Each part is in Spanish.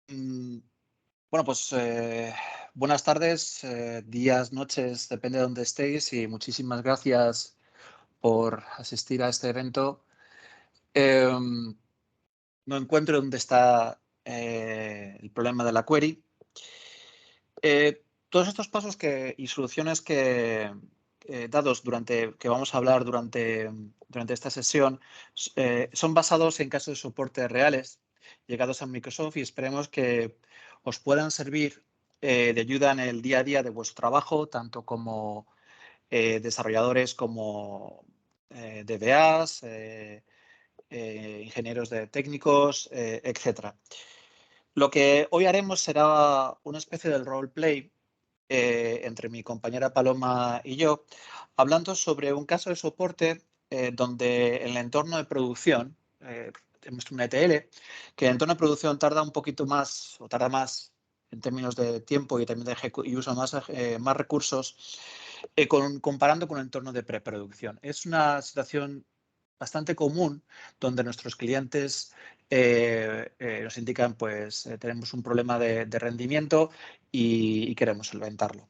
Mm, Bueno, pues buenas tardes, días, noches, depende de dónde estéis y muchísimas gracias por asistir a este evento. Em, no encuentro dónde está el problema de la query. Todos estos pasos y soluciones dados que vamos a hablar durante esta sesión son basados en casos de soporte reales llegados a Microsoft y esperemos que os puedan servir de ayuda en el día a día de vuestro trabajo, tanto como desarrolladores como DBAs, ingenieros técnicos, etcétera. Lo que hoy haremos será una especie de roleplay entre mi compañera Paloma y yo, hablando sobre un caso de soporte donde en el entorno de producción, tenemos un ETL, que en el entorno de producción tarda un poquito más o tarda más en términos de tiempo y también y usa más recursos comparando con el entorno de preproducción. Es una situación bastante común donde nuestros clientes nos indican pues tenemos un problema de rendimiento y queremos solventarlo.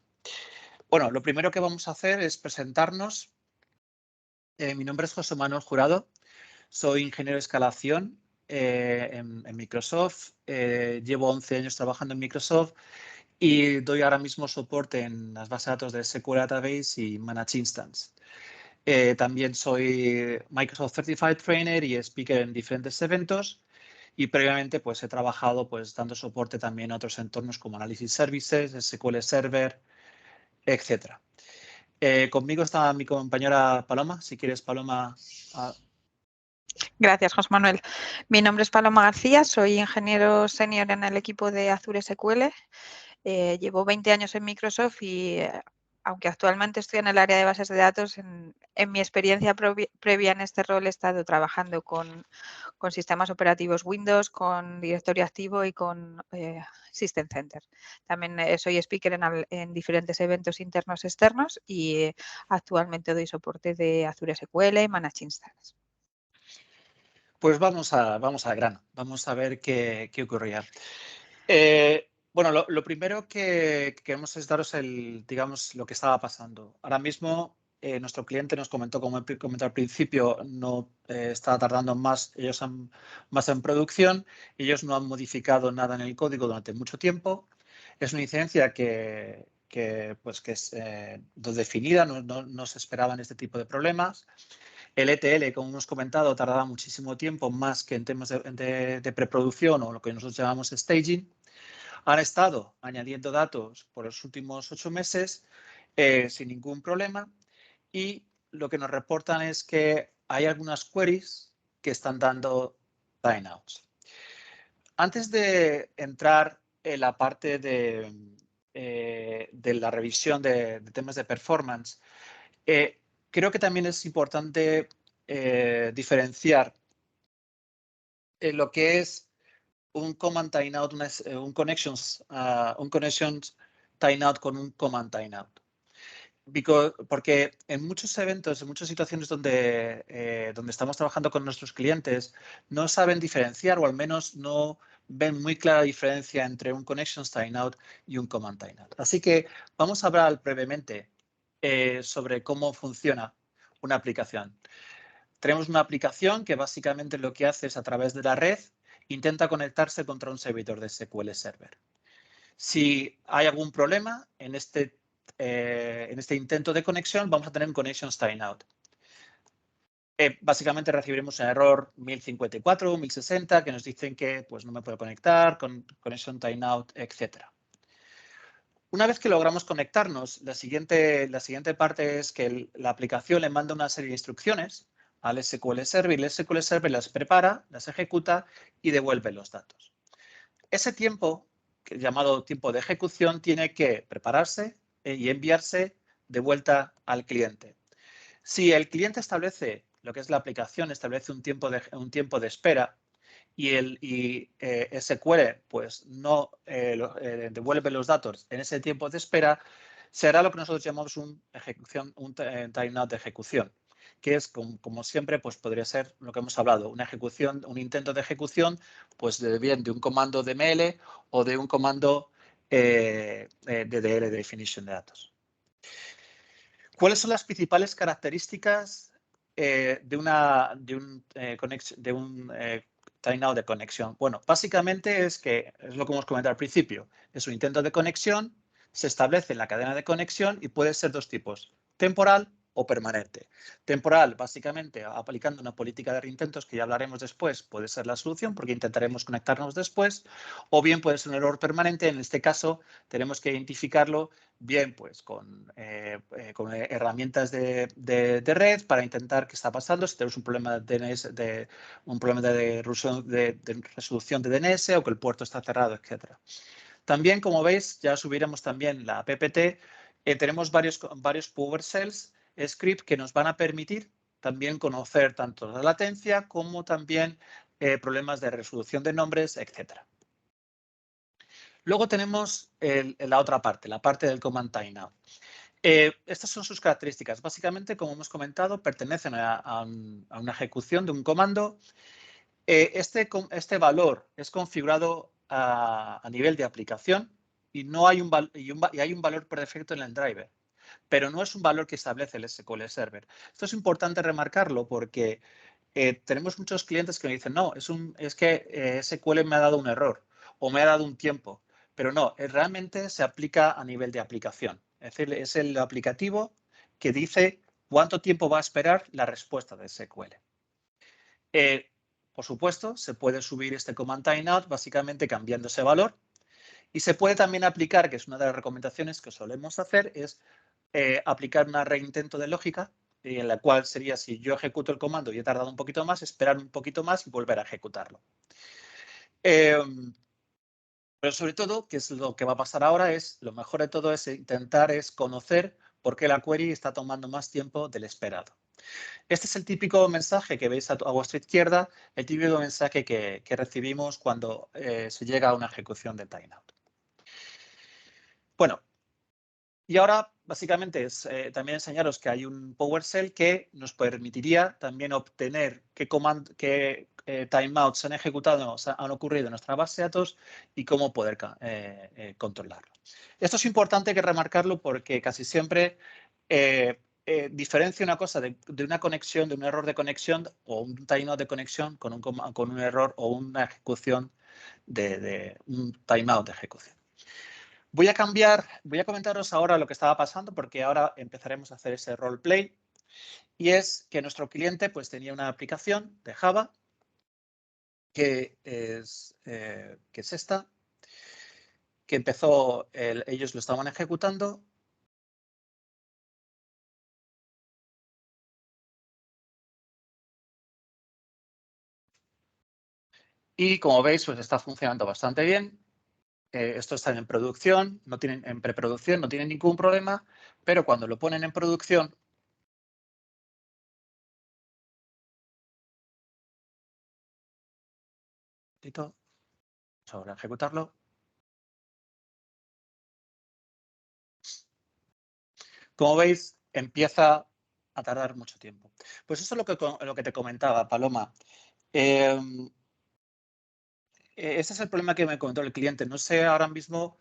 Bueno, lo primero que vamos a hacer es presentarnos. Mi nombre es José Manuel Jurado, soy ingeniero de escalación en Microsoft. Llevo 11 años trabajando en Microsoft y doy ahora mismo soporte en las bases de datos de SQL Database y Managed Instance. También soy Microsoft Certified Trainer y speaker en diferentes eventos y previamente pues he trabajado pues dando soporte también a otros entornos como Analysis Services, SQL Server, etcétera. Conmigo está mi compañera Paloma. Si quieres, Paloma. Gracias, José Manuel. Mi nombre es Paloma García, soy ingeniero senior en el equipo de Azure SQL. Llevo 20 años en Microsoft y, aunque actualmente estoy en el área de bases de datos, en mi experiencia previa en este rol he estado trabajando con sistemas operativos Windows, con directorio activo y con System Center. También soy speaker en diferentes eventos internos y externos y actualmente doy soporte de Azure SQL y Managed Instance. Pues vamos al grano. Vamos a ver qué ocurría. Bueno, lo primero que queremos es daros digamos, lo que estaba pasando. Ahora mismo, nuestro cliente nos comentó, como he comentado al principio, no está tardando más, más en producción. Ellos no han modificado nada en el código durante mucho tiempo. Es una incidencia que es definida, no se esperaban este tipo de problemas. El ETL, como hemos comentado, tardaba muchísimo tiempo, más que en temas de preproducción o lo que nosotros llamamos staging. Han estado añadiendo datos por los últimos 8 meses sin ningún problema y lo que nos reportan es que hay algunas queries que están dando timeouts. Antes de entrar en la parte de la revisión de temas de performance, creo que también es importante diferenciar lo que es un command timeout, un connections timeout con un command timeout. Porque en muchos eventos, en muchas situaciones donde estamos trabajando con nuestros clientes, no saben diferenciar o al menos no ven muy clara diferencia entre un connections timeout y un command timeout. Así que vamos a hablar brevemente sobre cómo funciona una aplicación. Tenemos una aplicación que básicamente lo que hace es, a través de la red, intenta conectarse contra un servidor de SQL Server. Si hay algún problema en este intento de conexión, vamos a tener un Connections Timeout. Básicamente recibiremos un error 1054, 1060, que nos dicen que pues, no me puedo conectar, con Connection Timeout, etc. Una vez que logramos conectarnos, la siguiente parte es que la aplicación le manda una serie de instrucciones al SQL Server y el SQL Server las prepara, las ejecuta y devuelve los datos. Ese tiempo, llamado tiempo de ejecución, tiene que prepararse y enviarse de vuelta al cliente. Si el cliente establece, lo que es la aplicación, establece un tiempo de espera y SQL pues, no devuelve los datos en ese tiempo de espera, será lo que nosotros llamamos un timeout de ejecución, que es, como siempre, pues podría ser lo que hemos hablado, una ejecución, un intento de ejecución, pues bien de un comando DML o de un comando DDL, de definición de datos. ¿Cuáles son las principales características de un timeout de conexión? Bueno, básicamente es lo que hemos comentado al principio, es un intento de conexión, se establece en la cadena de conexión y puede ser dos tipos, temporal o permanente. Temporal, básicamente, aplicando una política de reintentos, que ya hablaremos después, puede ser la solución porque intentaremos conectarnos después, o bien puede ser un error permanente. En este caso, tenemos que identificarlo bien pues con herramientas de red para intentar qué está pasando, si tenemos un problema de DNS, un problema de resolución de DNS o que el puerto está cerrado, etcétera. También, como veis, ya subiremos también la PPT, tenemos varios PowerShells script que nos van a permitir también conocer tanto la latencia como también problemas de resolución de nombres, etcétera. Luego tenemos la otra parte, la parte del command timeout. Estas son sus características. Básicamente, como hemos comentado, pertenecen a una ejecución de un comando. Este valor es configurado a nivel de aplicación y hay un valor por defecto en el driver, pero no es un valor que establece el SQL Server. Esto es importante remarcarlo porque tenemos muchos clientes que me dicen, no, es que SQL me ha dado un error o me ha dado un tiempo, pero no, realmente se aplica a nivel de aplicación. Es decir, es el aplicativo que dice cuánto tiempo va a esperar la respuesta de SQL. Por supuesto, se puede subir este command timeout básicamente cambiando ese valor y se puede también aplicar, que es una de las recomendaciones que solemos hacer, es aplicar una reintento de lógica en la cual sería, si yo ejecuto el comando y he tardado un poquito más, esperar un poquito más y volver a ejecutarlo. Pero sobre todo, que es lo que va a pasar ahora, lo mejor de todo es intentar conocer por qué la query está tomando más tiempo del esperado. Este es el típico mensaje que veis a vuestra izquierda, el típico mensaje que recibimos cuando se llega a una ejecución de timeout. Bueno, y ahora básicamente es también enseñaros que hay un PowerShell que nos permitiría también obtener qué timeouts han ejecutado, han ocurrido en nuestra base de datos y cómo poder controlarlo. Esto es importante que remarcarlo porque casi siempre diferencia una cosa de una conexión, de un error de conexión o un timeout de conexión con un error o una ejecución de un timeout de ejecución. Voy a comentaros ahora lo que estaba pasando porque ahora empezaremos a hacer ese roleplay y es que nuestro cliente pues tenía una aplicación de Java que es esta, que empezó, ellos lo estaban ejecutando. Y como veis, pues está funcionando bastante bien. Esto está en producción, en preproducción, no tienen ningún problema, pero cuando lo ponen en producción, vamos ahora a ejecutarlo. Como veis, empieza a tardar mucho tiempo. Pues eso es lo que te comentaba, Paloma. Ese es el problema que me comentó el cliente. No sé ahora mismo,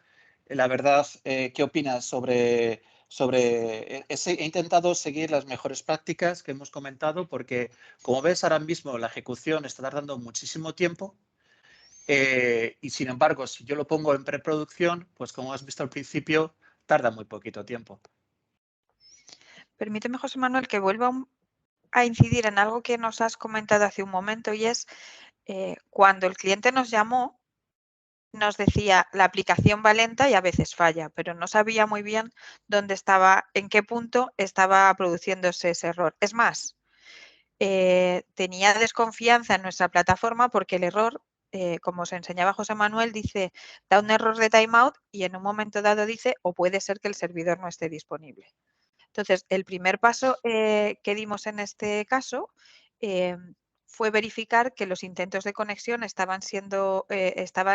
la verdad, qué opinas sobre he intentado seguir las mejores prácticas que hemos comentado porque, como ves, ahora mismo la ejecución está tardando muchísimo tiempo y, sin embargo, si yo lo pongo en preproducción, pues como has visto al principio, tarda muy poquito tiempo. Permíteme, José Manuel, que vuelva a incidir en algo que nos has comentado hace un momento y es cuando el cliente nos llamó, nos decía la aplicación va lenta y a veces falla, pero no sabía muy bien dónde estaba, en qué punto estaba produciéndose ese error. Es más, tenía desconfianza en nuestra plataforma porque el error, como os enseñaba José Manuel, dice da un error de timeout y en un momento dado dice o puede ser que el servidor no esté disponible. Entonces, el primer paso que dimos en este caso fue verificar que los intentos de conexión estaban siendo,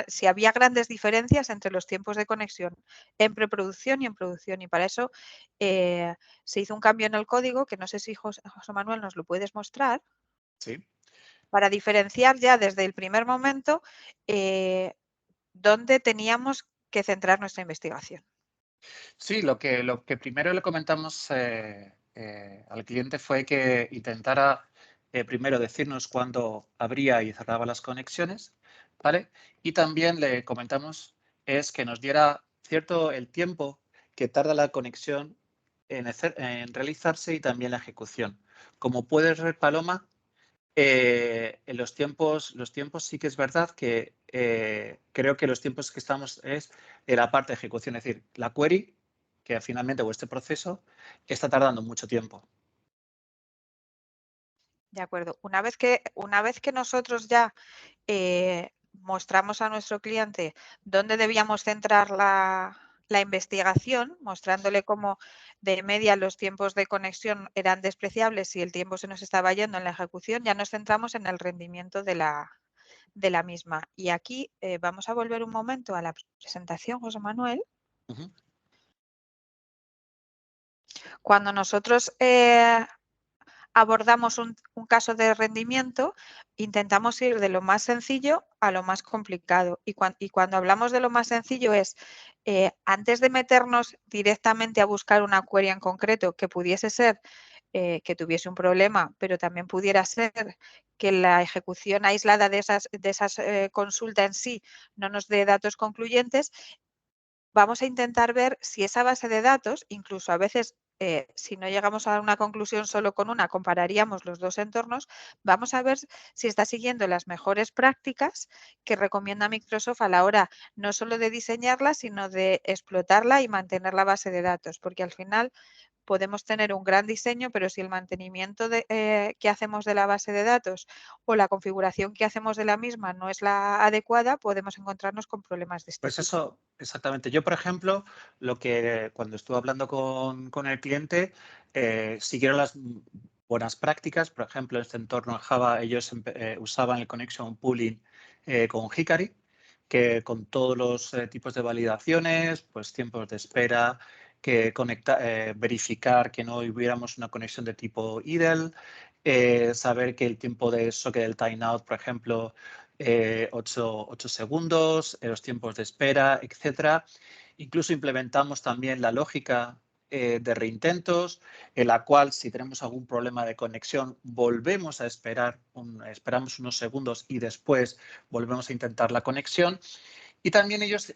si había grandes diferencias entre los tiempos de conexión en preproducción y en producción. Y para eso se hizo un cambio en el código, que no sé si José Manuel nos lo puedes mostrar. Sí. Para diferenciar ya desde el primer momento dónde teníamos que centrar nuestra investigación. Sí, lo que primero le comentamos al cliente fue que intentara primero decirnos cuándo abría y cerraba las conexiones, ¿vale? Y también le comentamos es que nos diera el tiempo que tarda la conexión en realizarse y también la ejecución. Como puedes ver, Paloma, en los tiempos sí que es verdad que creo que los tiempos que estamos es en la parte de ejecución, es decir, la query, que finalmente, o este proceso, está tardando mucho tiempo. De acuerdo. Una vez que nosotros ya mostramos a nuestro cliente dónde debíamos centrar la investigación, mostrándole cómo de media los tiempos de conexión eran despreciables y el tiempo se nos estaba yendo en la ejecución, ya nos centramos en el rendimiento de la misma. Y aquí vamos a volver un momento a la presentación, José Manuel. Uh-huh. Cuando nosotros abordamos un caso de rendimiento, intentamos ir de lo más sencillo a lo más complicado. Y cuando hablamos de lo más sencillo es, antes de meternos directamente a buscar una query en concreto que pudiese ser que tuviese un problema, pero también pudiera ser que la ejecución aislada de esas consultas en sí no nos dé datos concluyentes, vamos a intentar ver si esa base de datos, incluso a veces si no llegamos a una conclusión solo con una, compararíamos los dos entornos, vamos a ver si está siguiendo las mejores prácticas que recomienda Microsoft a la hora no solo de diseñarla, sino de explotarla y mantener la base de datos, porque al final podemos tener un gran diseño, pero si el mantenimiento que hacemos de la base de datos o la configuración que hacemos de la misma no es la adecuada, podemos encontrarnos con problemas de este Pues tipo. eso, exactamente. Yo, por ejemplo, lo que cuando estuve hablando con el cliente, siguieron las buenas prácticas. Por ejemplo, en este entorno en Java, ellos usaban el connection pooling con Hikari, que con todos los tipos de validaciones, pues tiempos de espera, que verificar que no hubiéramos una conexión de tipo idle, saber que el tiempo de socket del timeout, por ejemplo, 8 segundos, los tiempos de espera, etcétera. Incluso implementamos también la lógica de reintentos, en la cual si tenemos algún problema de conexión, volvemos a esperamos unos segundos y después volvemos a intentar la conexión. Y también ellos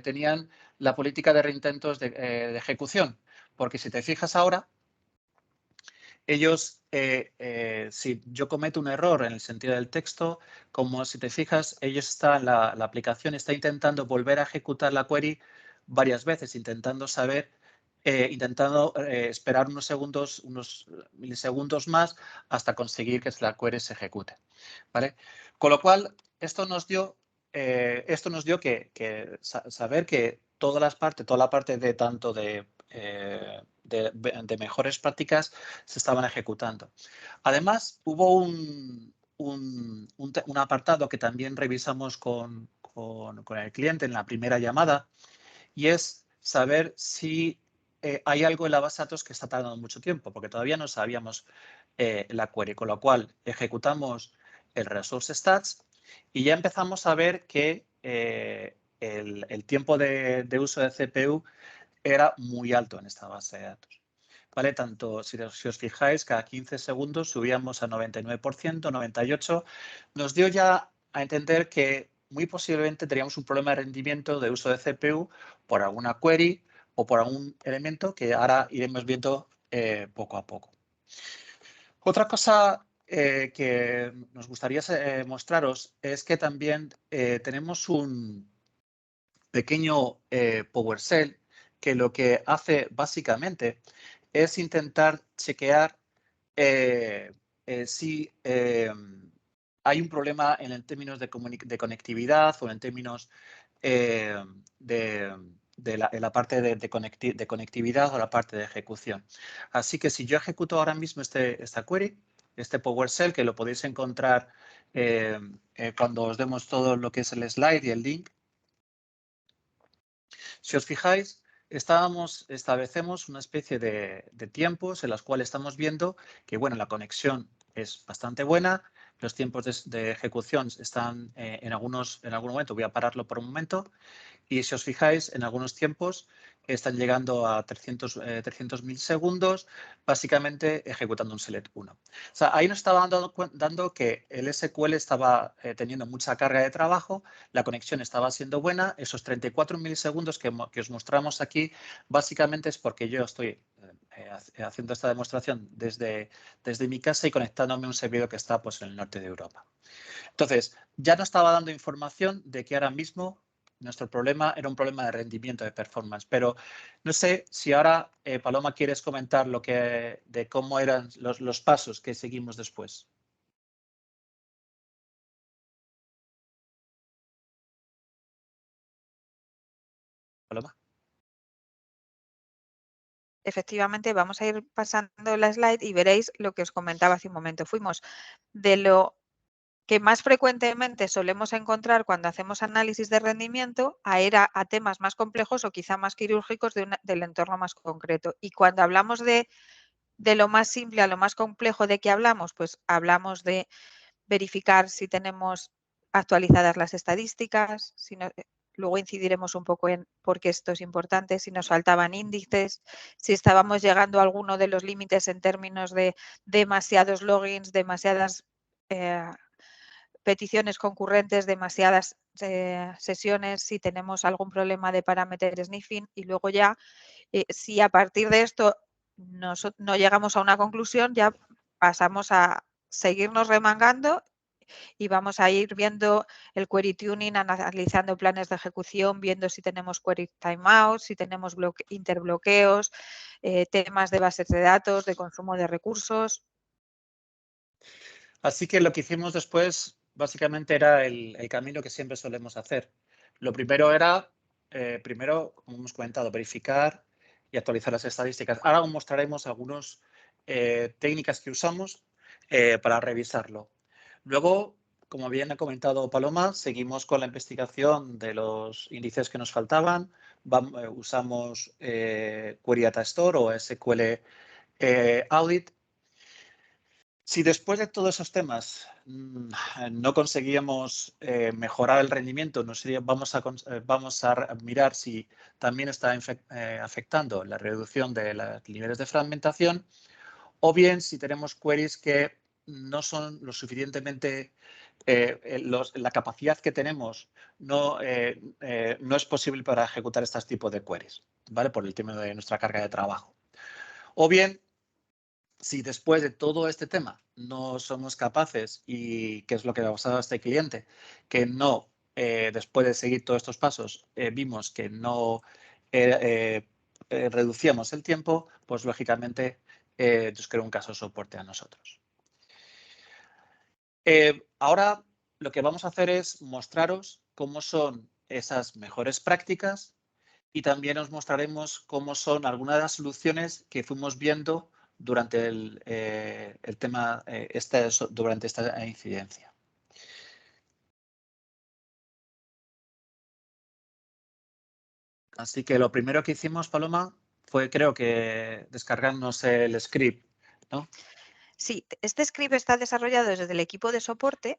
tenían la política de reintentos de ejecución, porque si te fijas ahora, ellos, si yo cometo un error en el sentido del texto, como si te fijas, la aplicación está intentando volver a ejecutar la query varias veces, intentando esperar unos segundos, unos milisegundos más hasta conseguir que la query se ejecute, ¿vale? Con lo cual, esto nos dio saber que toda la parte de tanto de mejores prácticas se estaban ejecutando. Además, hubo un apartado que también revisamos con el cliente en la primera llamada, y es saber si hay algo en la base de datos que está tardando mucho tiempo, porque todavía no sabíamos la query, con lo cual ejecutamos el resource stats y ya empezamos a ver que el tiempo de uso de CPU era muy alto en esta base de datos. ¿Vale? Tanto, si os fijáis, cada 15 segundos subíamos a 99%, 98%. Nos dio ya a entender que muy posiblemente teníamos un problema de rendimiento de uso de CPU por alguna query o por algún elemento que ahora iremos viendo poco a poco. Otra cosa que nos gustaría mostraros es que también tenemos un pequeño PowerShell que lo que hace básicamente es intentar chequear si hay un problema en términos de conectividad o en términos en la parte de conectividad o la parte de ejecución. Así que si yo ejecuto ahora mismo esta query, este PowerShell, que lo podéis encontrar cuando os demos todo lo que es el slide y el link. Si os fijáis, establecemos una especie de tiempos en los cuales estamos viendo que, bueno, la conexión es bastante buena, los tiempos de ejecución están en algún momento, voy a pararlo por un momento, y si os fijáis, en algunos tiempos están llegando a 300 milisegundos, básicamente ejecutando un select 1. O sea, ahí nos estaba dando que el SQL estaba teniendo mucha carga de trabajo, la conexión estaba siendo buena, esos 34 milisegundos que os mostramos aquí, básicamente es porque yo estoy haciendo esta demostración desde mi casa y conectándome a un servidor que está pues, en el norte de Europa. Entonces, ya nos estaba dando información de que ahora mismo nuestro problema era un problema de rendimiento, de performance. Pero no sé si ahora, Paloma, quieres comentar de cómo eran los pasos que seguimos después. Paloma. Efectivamente, vamos a ir pasando la slide y veréis lo que os comentaba hace un momento. Fuimos de lo que más frecuentemente solemos encontrar cuando hacemos análisis de rendimiento a ir a temas más complejos o quizá más quirúrgicos del entorno más concreto. Y cuando hablamos de lo más simple a lo más complejo, ¿de qué hablamos? Pues hablamos de verificar si tenemos actualizadas las estadísticas, luego incidiremos un poco en por qué esto es importante, si nos faltaban índices, si estábamos llegando a alguno de los límites en términos de demasiados logins, demasiadas peticiones concurrentes, demasiadas sesiones, si tenemos algún problema de parameter sniffing y luego ya, si a partir de esto no llegamos a una conclusión, ya pasamos a seguirnos remangando y vamos a ir viendo el query tuning, analizando planes de ejecución, viendo si tenemos query timeouts, si tenemos interbloqueos, temas de bases de datos, de consumo de recursos. Así que lo que hicimos después básicamente era el camino que siempre solemos hacer. Lo primero era, como hemos comentado, verificar y actualizar las estadísticas. Ahora os mostraremos algunas técnicas que usamos para revisarlo. Luego, como bien ha comentado Paloma, seguimos con la investigación de los índices que nos faltaban. Usamos Query Data Store o SQL Audit. Si después de todos esos temas no conseguíamos mejorar el rendimiento, vamos a mirar si también está afectando la reducción de los niveles de fragmentación, o bien si tenemos queries que no son lo suficientemente, la capacidad que tenemos no es posible para ejecutar estos tipos de queries, ¿vale? Por el tema de nuestra carga de trabajo. O bien, si después de todo este tema no somos capaces, y qué es lo que le ha pasado a este cliente, que no, después de seguir todos estos pasos, vimos que no reducíamos el tiempo, pues lógicamente nos creó un caso de soporte a nosotros. Ahora lo que vamos a hacer es mostraros cómo son esas mejores prácticas y también os mostraremos cómo son algunas de las soluciones que fuimos viendo durante durante esta incidencia. Así que lo primero que hicimos, Paloma, fue creo que descargarnos el script, ¿no? Sí, este script está desarrollado desde el equipo de soporte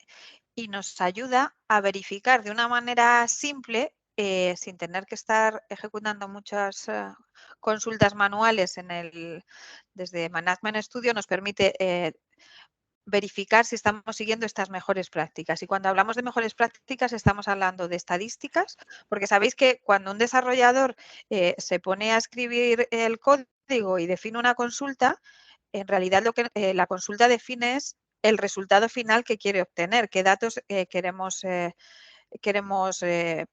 y nos ayuda a verificar de una manera simple, sin tener que estar ejecutando muchas consultas manuales desde Management Studio, nos permite verificar si estamos siguiendo estas mejores prácticas. Y cuando hablamos de mejores prácticas estamos hablando de estadísticas, porque sabéis que cuando un desarrollador se pone a escribir el código y define una consulta, en realidad lo que la consulta define es el resultado final que quiere obtener, qué datos queremos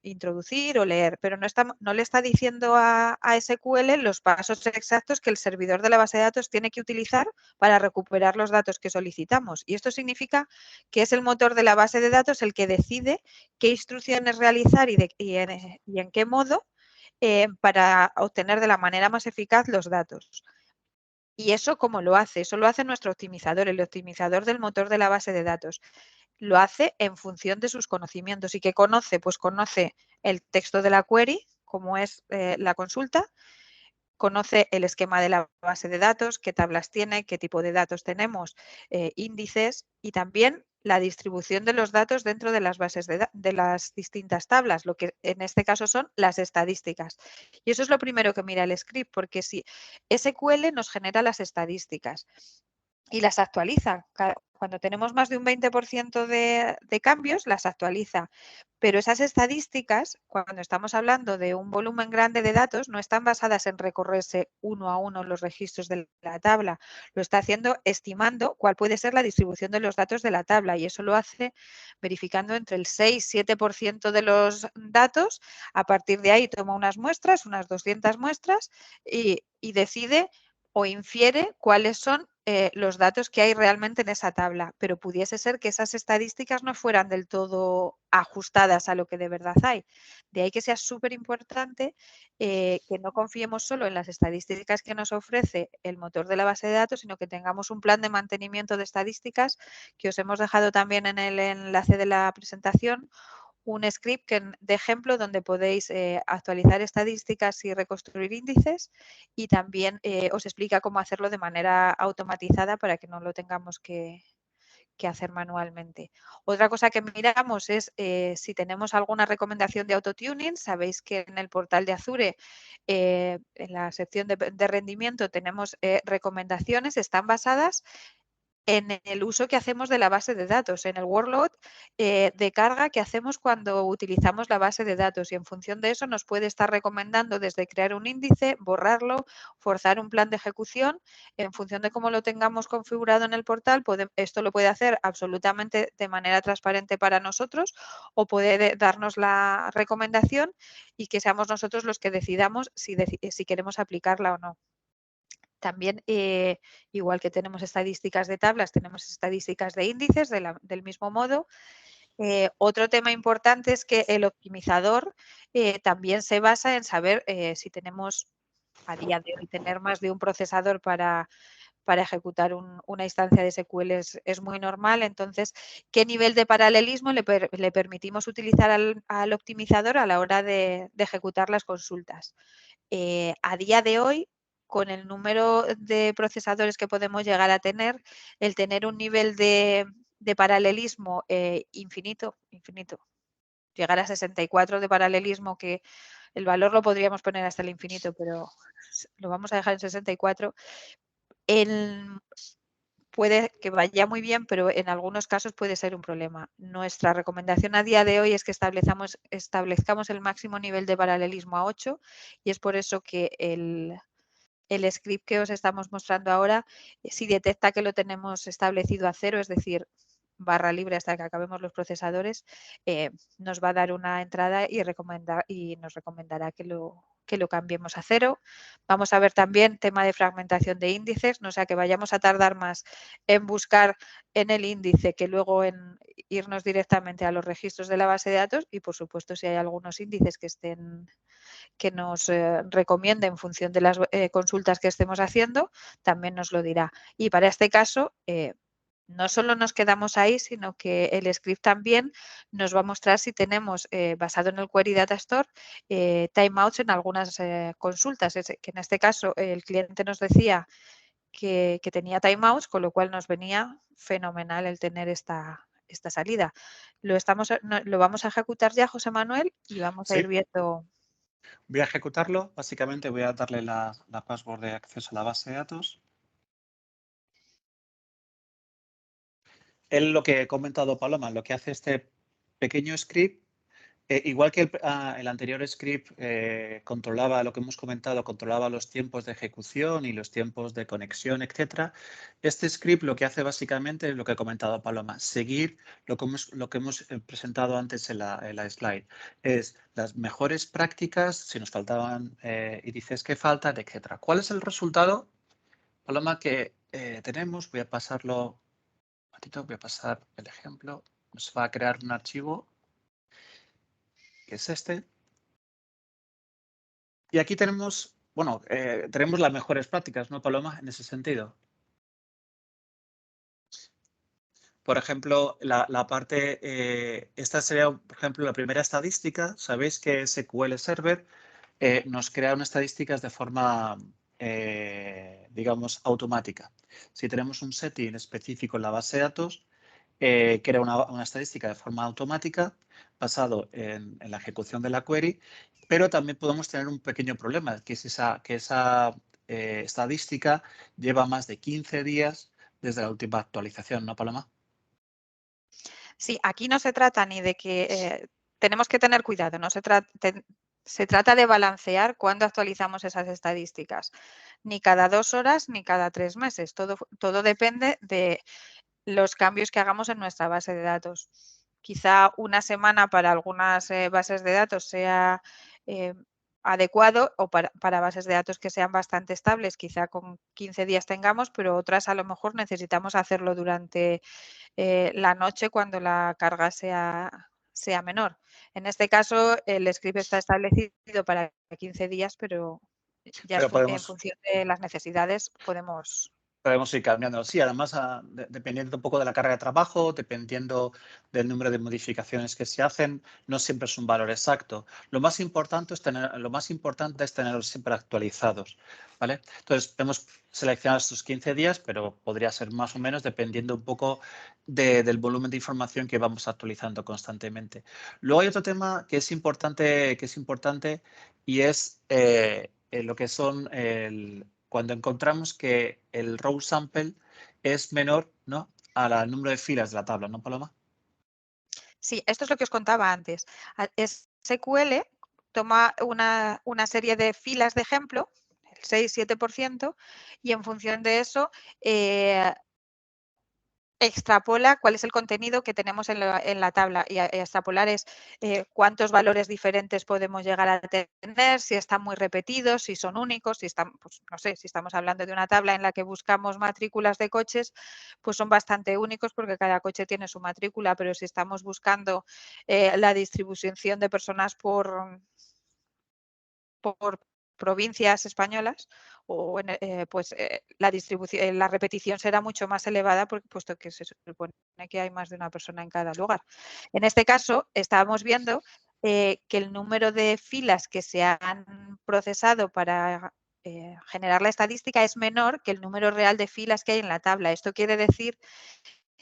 introducir o leer, pero no le está diciendo a SQL los pasos exactos que el servidor de la base de datos tiene que utilizar para recuperar los datos que solicitamos. Y esto significa que es el motor de la base de datos el que decide qué instrucciones realizar y en qué modo para obtener de la manera más eficaz los datos. ¿Y eso cómo lo hace? Eso lo hace nuestro optimizador, el optimizador del motor de la base de datos. Lo hace en función de sus conocimientos. ¿Y qué conoce? Pues conoce el texto de la query, como es la consulta, conoce el esquema de la base de datos, qué tablas tiene, qué tipo de datos tenemos, índices y también la distribución de los datos dentro de las bases de las distintas tablas, lo que en este caso son las estadísticas. Y eso es lo primero que mira el script, porque si SQL nos genera las estadísticas y las actualiza. Cuando tenemos más de un 20% de cambios, las actualiza. Pero esas estadísticas, cuando estamos hablando de un volumen grande de datos, no están basadas en recorrerse uno a uno los registros de la tabla. Lo está haciendo estimando cuál puede ser la distribución de los datos de la tabla y eso lo hace verificando entre el 6-7% de los datos. A partir de ahí toma unas muestras, unas 200 muestras y decide o infiere cuáles son los datos que hay realmente en esa tabla, pero pudiese ser que esas estadísticas no fueran del todo ajustadas a lo que de verdad hay. De ahí que sea súper importante que no confiemos solo en las estadísticas que nos ofrece el motor de la base de datos, sino que tengamos un plan de mantenimiento de estadísticas que os hemos dejado también en el enlace de la presentación, un script de ejemplo donde podéis actualizar estadísticas y reconstruir índices y también os explica cómo hacerlo de manera automatizada para que no lo tengamos que hacer manualmente. Otra cosa que miramos es si tenemos alguna recomendación de autotuning. Sabéis que en el portal de Azure, en la sección de rendimiento, tenemos recomendaciones, están basadas en el uso que hacemos de la base de datos, en el workload de carga que hacemos cuando utilizamos la base de datos y en función de eso nos puede estar recomendando desde crear un índice, borrarlo, forzar un plan de ejecución. En función de cómo lo tengamos configurado en el portal, esto lo puede hacer absolutamente de manera transparente para nosotros o puede darnos la recomendación y que seamos nosotros los que decidamos si queremos aplicarla o no. También, igual que tenemos estadísticas de tablas, tenemos estadísticas de índices del mismo modo. Otro tema importante es que el optimizador también se basa en saber si tenemos a día de hoy tener más de un procesador para ejecutar una instancia de SQL es muy normal. Entonces, ¿qué nivel de paralelismo le permitimos utilizar al optimizador a la hora de ejecutar las consultas? A día de hoy, con el número de procesadores que podemos llegar a tener, el tener un nivel de paralelismo infinito, llegar a 64 de paralelismo, que el valor lo podríamos poner hasta el infinito, pero lo vamos a dejar en 64. Puede que vaya muy bien, pero en algunos casos puede ser un problema. Nuestra recomendación a día de hoy es que establezcamos el máximo nivel de paralelismo a 8 y es por eso que el script que os estamos mostrando ahora, si detecta que lo tenemos establecido a 0, es decir, barra libre hasta que acabemos los procesadores, nos va a dar una entrada y nos recomendará que lo cambiemos a 0. Vamos a ver también tema de fragmentación de índices, no sea que vayamos a tardar más en buscar en el índice que luego en irnos directamente a los registros de la base de datos y, por supuesto, si hay algunos índices que nos recomiende en función de las consultas que estemos haciendo, también nos lo dirá. Y para este caso, no solo nos quedamos ahí, sino que el script también nos va a mostrar si tenemos, basado en el Query Data Store, timeouts en algunas consultas. Que en este caso el cliente nos decía que tenía timeouts, con lo cual nos venía fenomenal el tener esta salida. Lo vamos a ejecutar ya, José Manuel, y vamos a ir viendo. Voy a ejecutarlo. Básicamente voy a darle la password de acceso a la base de datos. Él, lo que he comentado Paloma, lo que hace este pequeño script, igual que el anterior script controlaba lo que hemos comentado, controlaba los tiempos de ejecución y los tiempos de conexión, etcétera. Este script lo que hace básicamente es lo que ha comentado Paloma, seguir lo que hemos presentado antes en la slide. Es las mejores prácticas, si nos faltaban índices que faltan, etcétera. ¿Cuál es el resultado, Paloma, que tenemos? Voy a pasarlo. Voy a pasar el ejemplo. Nos va a crear un archivo que es este. Y aquí tenemos bueno, tenemos las mejores prácticas, ¿no, Paloma? En ese sentido. Por ejemplo, la parte, esta sería, por ejemplo, la primera estadística. Sabéis que SQL Server nos crea unas estadísticas de forma, digamos, automática. Si tenemos un setting específico en la base de datos, crea una estadística de forma automática basado en la ejecución de la query, pero también podemos tener un pequeño problema, que es que esa estadística lleva más de 15 días desde la última actualización, ¿no, Paloma? Sí, aquí no se trata ni de que tenemos que tener cuidado, no se trata de balancear cuándo actualizamos esas estadísticas, ni cada 2 horas ni cada 3 meses. Todo depende de los cambios que hagamos en nuestra base de datos. Quizá una semana para algunas bases de datos sea adecuado, o para bases de datos que sean bastante estables, quizá con 15 días tengamos, pero otras a lo mejor necesitamos hacerlo durante la noche cuando la carga sea menor. En este caso, el script está establecido para 15 días, pero ya Pero en función de las necesidades podemos. podemos ir cambiando. Sí, además, dependiendo un poco de la carga de trabajo, dependiendo del número de modificaciones que se hacen, no siempre es un valor exacto. Lo más importante es tenerlos siempre actualizados, ¿vale? Entonces, podemos seleccionar estos 15 días, pero podría ser más o menos dependiendo un poco del volumen de información que vamos actualizando constantemente. Luego hay otro tema que es importante y es lo que son cuando encontramos que el row sample es menor, ¿no?, al número de filas de la tabla, ¿no, Paloma? Sí, esto es lo que os contaba antes. SQL toma una serie de filas de ejemplo, el 6-7%, y en función de eso extrapola cuál es el contenido que tenemos en la tabla, y extrapolar es cuántos valores diferentes podemos llegar a tener, si están muy repetidos, si son únicos, si están, pues, no sé, si estamos hablando de una tabla en la que buscamos matrículas de coches, pues son bastante únicos porque cada coche tiene su matrícula, pero si estamos buscando la distribución de personas por provincias españolas, pues la repetición será mucho más elevada, puesto que se supone que hay más de una persona en cada lugar. En este caso, estábamos viendo que el número de filas que se han procesado para generar la estadística es menor que el número real de filas que hay en la tabla. Esto quiere decir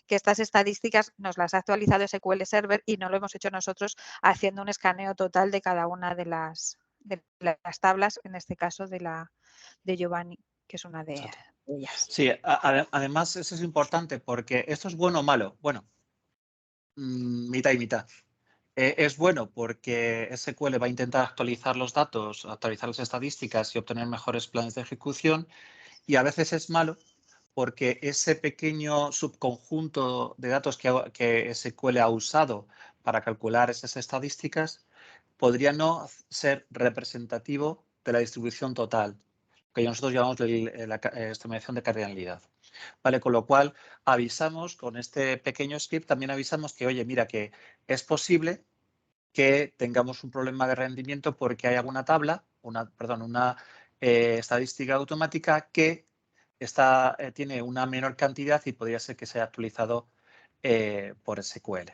que estas estadísticas nos las ha actualizado SQL Server y no lo hemos hecho nosotros haciendo un escaneo total de cada una de las tablas, en este caso de Giovanni, que es una de ellas. Sí, además eso es importante porque esto es bueno o malo. Bueno, mitad y mitad. Es bueno porque SQL va a intentar actualizar los datos, actualizar las estadísticas y obtener mejores planes de ejecución, y a veces es malo porque ese pequeño subconjunto de datos que SQL ha usado para calcular esas estadísticas podría no ser representativo de la distribución total, que nosotros llamamos la estimación de cardinalidad. ¿Vale? Con lo cual, avisamos con este pequeño script, también avisamos que, oye, mira, que es posible que tengamos un problema de rendimiento porque hay alguna tabla, una estadística automática que tiene una menor cantidad y podría ser que sea actualizado por SQL.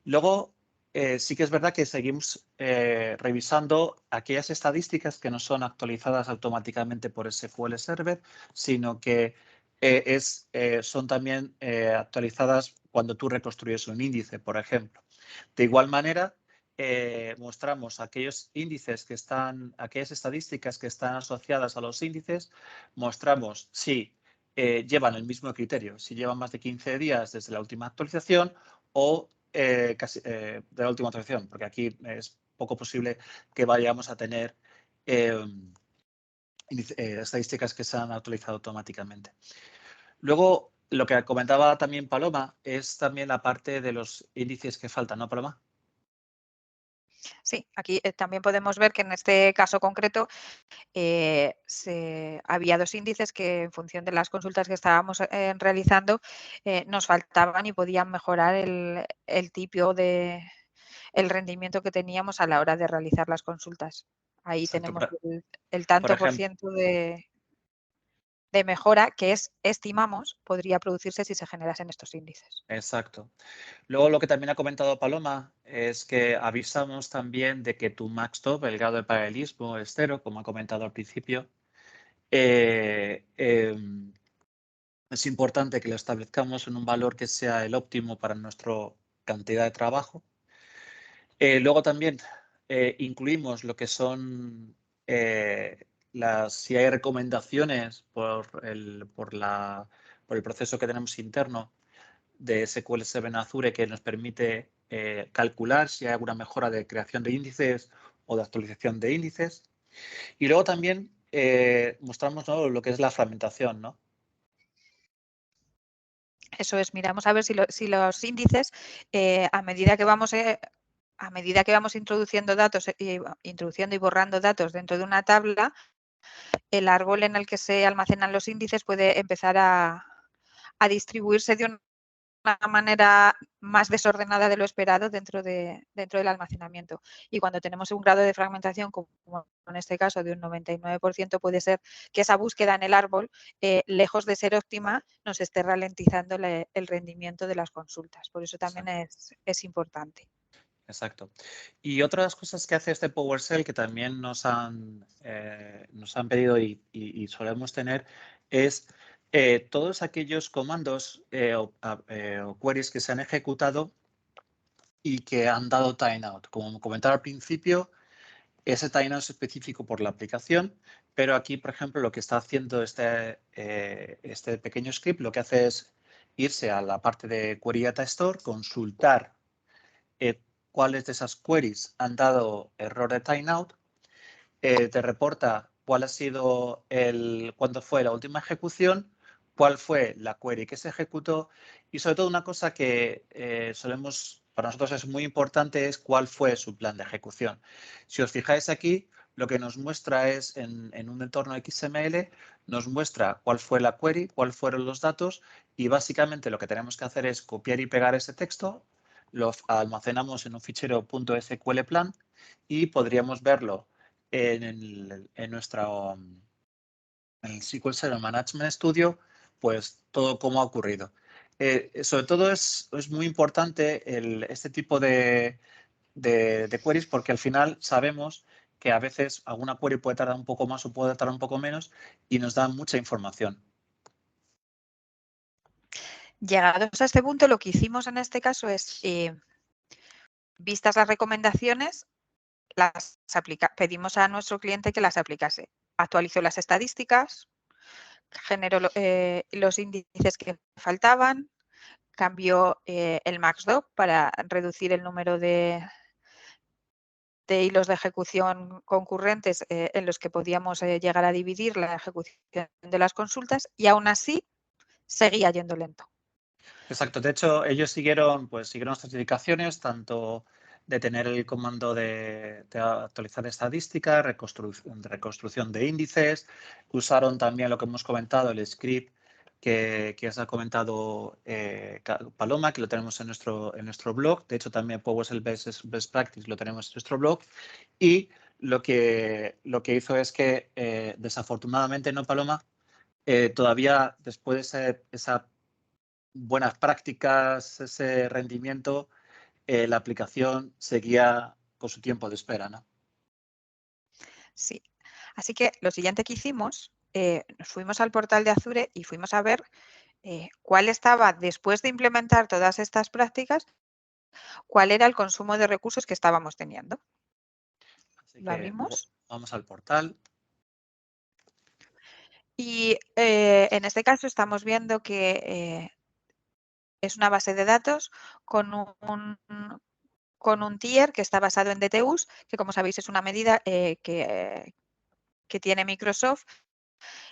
Luego, sí que es verdad que seguimos revisando aquellas estadísticas que no son actualizadas automáticamente por SQL Server, sino que son también actualizadas cuando tú reconstruyes un índice, por ejemplo. De igual manera, mostramos aquellos índices aquellas estadísticas que están asociadas a los índices, mostramos si llevan el mismo criterio, si llevan más de 15 días desde la última actualización o casi de la última actualización, porque aquí es poco posible que vayamos a tener estadísticas que se han actualizado automáticamente. Luego, lo que comentaba también Paloma es también la parte de los índices que faltan, ¿no, Paloma? Sí, aquí también podemos ver que en este caso concreto había 2 índices que, en función de las consultas que estábamos realizando, nos faltaban y podían mejorar el tipo el rendimiento que teníamos a la hora de realizar las consultas. Ahí Exacto. tenemos el Por tanto por ejemplo, ciento de mejora que estimamos, podría producirse si se generasen estos índices. exacto. Luego lo que también ha comentado Paloma es que avisamos también de que tu maxtop, el grado de paralelismo, es 0, como ha comentado al principio. Es importante que lo establezcamos en un valor que sea el óptimo para nuestra cantidad de trabajo. Luego también incluimos lo que son si hay recomendaciones por el proceso que tenemos interno de SQL 7 Azure que nos permite calcular si hay alguna mejora de creación de índices o de actualización de índices. Y luego también mostramos, ¿no?, lo que es la fragmentación, ¿no? Eso es, miramos a ver si los índices, a medida que vamos introduciendo datos, introduciendo y borrando datos dentro de una tabla, el árbol en el que se almacenan los índices puede empezar a distribuirse de una manera más desordenada de lo esperado dentro del almacenamiento. Y cuando tenemos un grado de fragmentación, como en este caso de un 99%, puede ser que esa búsqueda en el árbol, lejos de ser óptima, nos esté ralentizando el rendimiento de las consultas. Por eso también es importante. Exacto. Y otras cosas que hace este PowerShell que también nos han pedido y solemos tener es todos aquellos comandos o queries que se han ejecutado y que han dado timeout. Como comentaba al principio, ese timeout es específico por la aplicación, pero aquí, por ejemplo, lo que está haciendo este pequeño script, lo que hace es irse a la parte de Query Data Store, consultar cuáles de esas queries han dado error de timeout, te reporta cuál ha sido cuándo fue la última ejecución, cuál fue la query que se ejecutó y sobre todo una cosa que para nosotros es muy importante es cuál fue su plan de ejecución. Si os fijáis aquí, lo que nos muestra es en un entorno XML, nos muestra cuál fue la query, cuáles fueron los datos y básicamente lo que tenemos que hacer es copiar y pegar ese texto, lo almacenamos en un fichero .sqlplan y podríamos verlo en el SQL Server Management Studio, pues todo cómo ha ocurrido. Sobre todo es muy importante este tipo de queries porque al final sabemos que a veces alguna query puede tardar un poco más o puede tardar un poco menos y nos da mucha información. Llegados a este punto, lo que hicimos en este caso es, vistas las recomendaciones, pedimos a nuestro cliente que las aplicase. Actualizó las estadísticas, generó los índices que faltaban, cambió el maxdoc para reducir el número de hilos de ejecución concurrentes en los que podíamos llegar a dividir la ejecución de las consultas y aún así seguía yendo lento. Exacto. De hecho, ellos siguieron nuestras indicaciones, tanto de tener el comando de actualizar estadísticas, reconstrucción de índices. Usaron también lo que hemos comentado, el script que os ha comentado Paloma, que lo tenemos en nuestro blog. De hecho, también PowerShell Best Practice lo tenemos en nuestro blog. Y lo que hizo es que, desafortunadamente, no, Paloma, todavía después de esa buenas prácticas, ese rendimiento, la aplicación seguía con su tiempo de espera, ¿no? Sí. Así que lo siguiente que hicimos, nos fuimos al portal de Azure y fuimos a ver cuál estaba, después de implementar todas estas prácticas, cuál era el consumo de recursos que estábamos teniendo. Así Lo que abrimos. vamos al portal. Y en este caso estamos viendo que es una base de datos con un tier que está basado en DTUs, que como sabéis es una medida que tiene Microsoft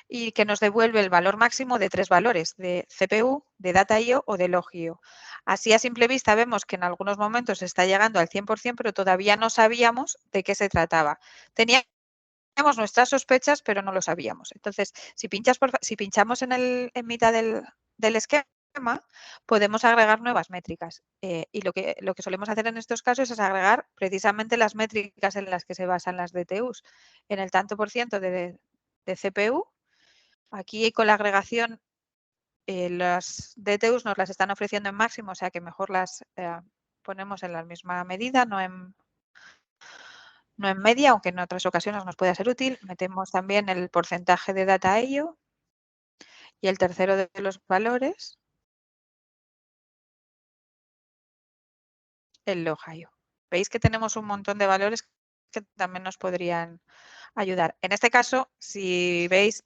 y que nos devuelve el valor máximo de 3 valores, de CPU, de Data.io o de Log.io. Así a simple vista vemos que en algunos momentos está llegando al 100%, pero todavía no sabíamos de qué se trataba. Teníamos nuestras sospechas, pero no lo sabíamos. Entonces, si pinchamos en mitad del esquema, podemos agregar nuevas métricas. Y lo que solemos hacer en estos casos es agregar precisamente las métricas en las que se basan las DTUs. En el tanto por ciento de CPU, aquí con la agregación las DTUs nos las están ofreciendo en máximo, o sea que mejor las ponemos en la misma medida, no en media, aunque en otras ocasiones nos pueda ser útil. Metemos también el porcentaje de data IO y el tercero de los valores, el log IO. Veis que tenemos un montón de valores que también nos podrían ayudar. En este caso, si veis,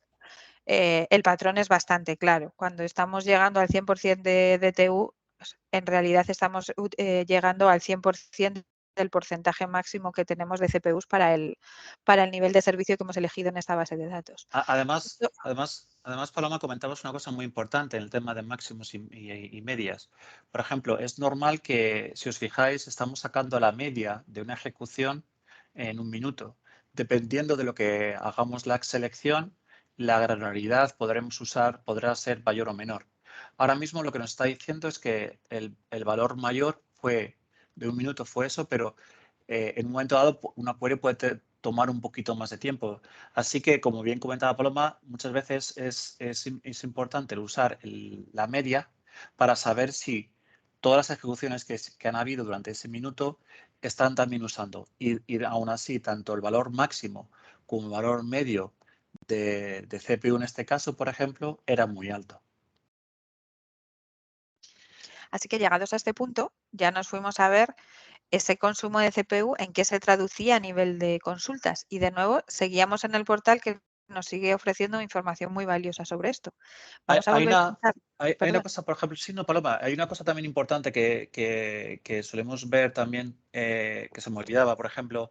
el patrón es bastante claro. Cuando estamos llegando al 100% de DTU, pues, en realidad estamos llegando al 100% del porcentaje máximo que tenemos de CPUs para el nivel de servicio que hemos elegido en esta base de datos. Además, Paloma, comentabas una cosa muy importante en el tema de máximos y medias. Por ejemplo, es normal que, si os fijáis, estamos sacando la media de una ejecución en un minuto. Dependiendo de lo que hagamos la selección, la granularidad podrá ser mayor o menor. Ahora mismo lo que nos está diciendo es que el valor mayor de un minuto fue eso, pero en un momento dado una query puede tomar un poquito más de tiempo. Así que, como bien comentaba Paloma, muchas veces es importante usar la media para saber si todas las ejecuciones que han habido durante ese minuto están también usando. Y aún así, tanto el valor máximo como el valor medio de CPU en este caso, por ejemplo, era muy alto. Así que llegados a este punto, ya nos fuimos a ver ese consumo de CPU en qué se traducía a nivel de consultas. Y de nuevo, seguíamos en el portal que nos sigue ofreciendo información muy valiosa sobre esto. Vamos a volver a pensar. Hay una cosa, por ejemplo, sí, no, Paloma, hay una cosa también importante que solemos ver también, que se me olvidaba, por ejemplo,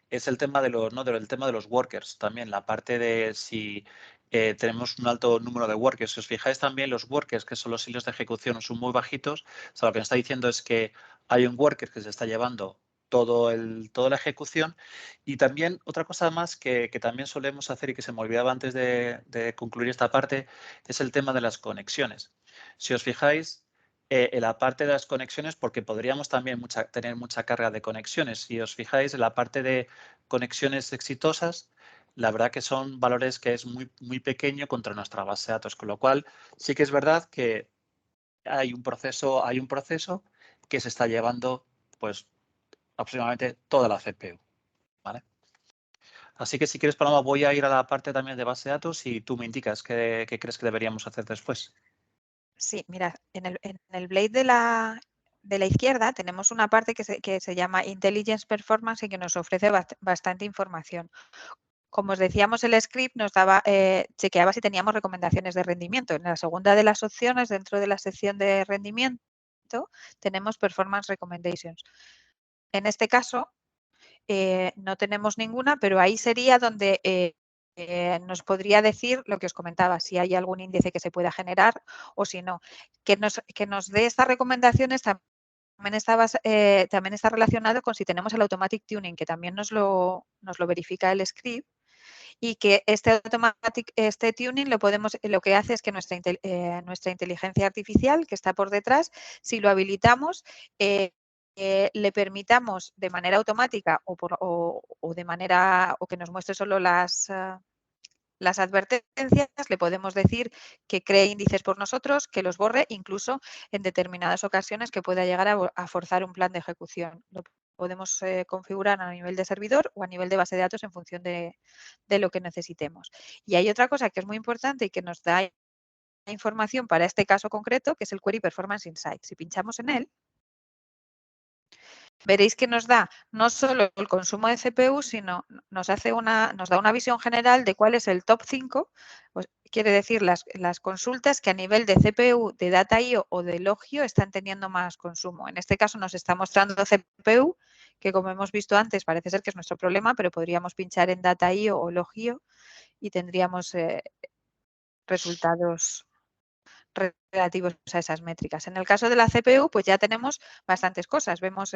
es el tema de del tema de los workers también, la parte de si tenemos un alto número de workers. Si os fijáis también, los workers, que son los hilos de ejecución, son muy bajitos. O sea, lo que nos está diciendo es que hay un worker que se está llevando toda la ejecución. Y también otra cosa más que también solemos hacer y que se me olvidaba antes de concluir esta parte, es el tema de las conexiones. Si os fijáis, en la parte de las conexiones, porque podríamos también tener mucha carga de conexiones. Si os fijáis, en la parte de conexiones exitosas, la verdad que son valores que es muy, muy pequeño contra nuestra base de datos, con lo cual sí que es verdad que hay un proceso que se está llevando pues aproximadamente toda la CPU. ¿Vale? Así que si quieres, Paloma, voy a ir a la parte también de base de datos y tú me indicas qué crees que deberíamos hacer después. Sí, mira, en el Blade de la izquierda tenemos una parte que se llama Intelligence Performance y que nos ofrece bastante información. Como os decíamos, el script nos daba, chequeaba si teníamos recomendaciones de rendimiento. En la segunda de las opciones, dentro de la sección de rendimiento, tenemos Performance Recommendations. En este caso, no tenemos ninguna, pero ahí sería donde nos podría decir lo que os comentaba, si hay algún índice que se pueda generar o si no. Que nos dé estas recomendaciones también está relacionado con si tenemos el Automatic Tuning, que también nos lo verifica el script, y que este tuning lo que hace es que nuestra inteligencia artificial que está por detrás, si lo habilitamos, le permitamos de manera automática o de manera o que nos muestre solo las advertencias, le podemos decir que cree índices por nosotros, que los borre, incluso en determinadas ocasiones que pueda llegar a forzar un plan de ejecución. Lo podemos configurar a nivel de servidor o a nivel de base de datos en función de lo que necesitemos. Y hay otra cosa que es muy importante y que nos da información para este caso concreto, que es el Query Performance Insight. Si pinchamos en él, veréis que nos da no solo el consumo de CPU, sino nos da una visión general de cuál es el top 5, pues quiere decir las consultas que a nivel de CPU, de Data IO o de Logio están teniendo más consumo. En este caso nos está mostrando CPU, que como hemos visto antes parece ser que es nuestro problema, pero podríamos pinchar en Data IO o Logio y tendríamos resultados relativos a esas métricas. En el caso de la CPU, pues ya tenemos bastantes cosas. Vemos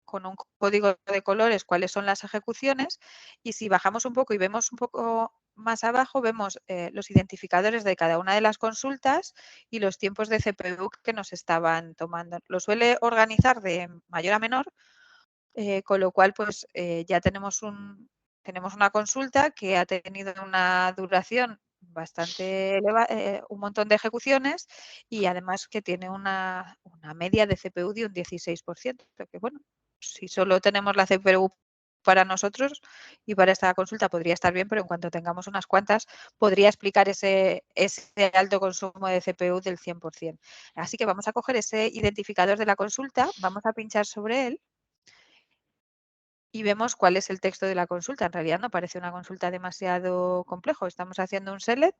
con un código de colores cuáles son las ejecuciones y si bajamos un poco y vemos un poco más abajo vemos los identificadores de cada una de las consultas y los tiempos de CPU que nos estaban tomando. Lo suele organizar de mayor a menor, con lo cual pues ya tenemos una consulta que ha tenido una duración bastante elevada, un montón de ejecuciones y además que tiene una media de CPU de un 16%, que bueno, si solo tenemos la CPU para nosotros y para esta consulta podría estar bien, pero en cuanto tengamos unas cuantas podría explicar ese alto consumo de CPU del 100%. Así que vamos a coger ese identificador de la consulta, vamos a pinchar sobre él y vemos cuál es el texto de la consulta. En realidad no parece una consulta demasiado complejo. Estamos haciendo un select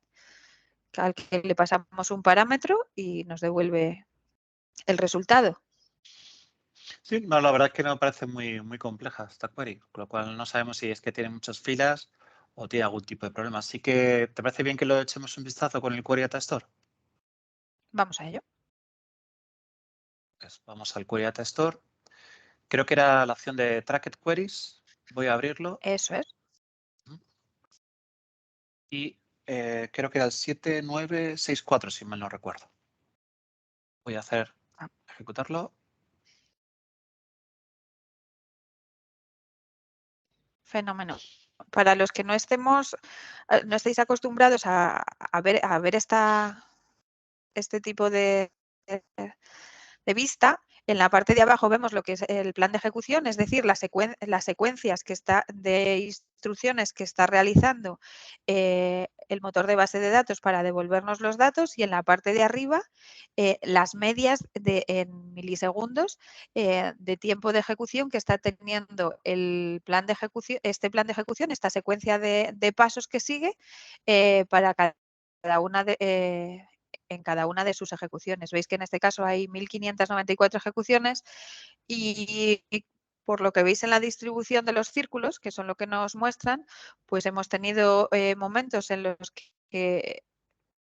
al que le pasamos un parámetro y nos devuelve el resultado. Sí, no, la verdad es que no parece muy compleja esta query, con lo cual no sabemos si es que tiene muchas filas o tiene algún tipo de problema. Así que, ¿te parece bien que lo echemos un vistazo con el Query Data Store? Vamos a ello. Pues vamos al Query Data Store. Creo que era la opción de Tracked Queries. Voy a abrirlo. Eso es. Y creo que era el 7964, si mal no recuerdo. Voy a ejecutarlo. Fenómeno. Para los que no estéis acostumbrados a ver este tipo de vista, en la parte de abajo vemos lo que es el plan de ejecución, es decir, las secuencias de instrucciones que está realizando el motor de base de datos para devolvernos los datos, y en la parte de arriba las medias en milisegundos de tiempo de ejecución que está teniendo el plan de ejecución, esta secuencia de pasos que sigue para cada una en cada una de sus ejecuciones. Veis que en este caso hay 1.594 ejecuciones y por lo que veis en la distribución de los círculos, que son lo que nos muestran, pues hemos tenido momentos en los que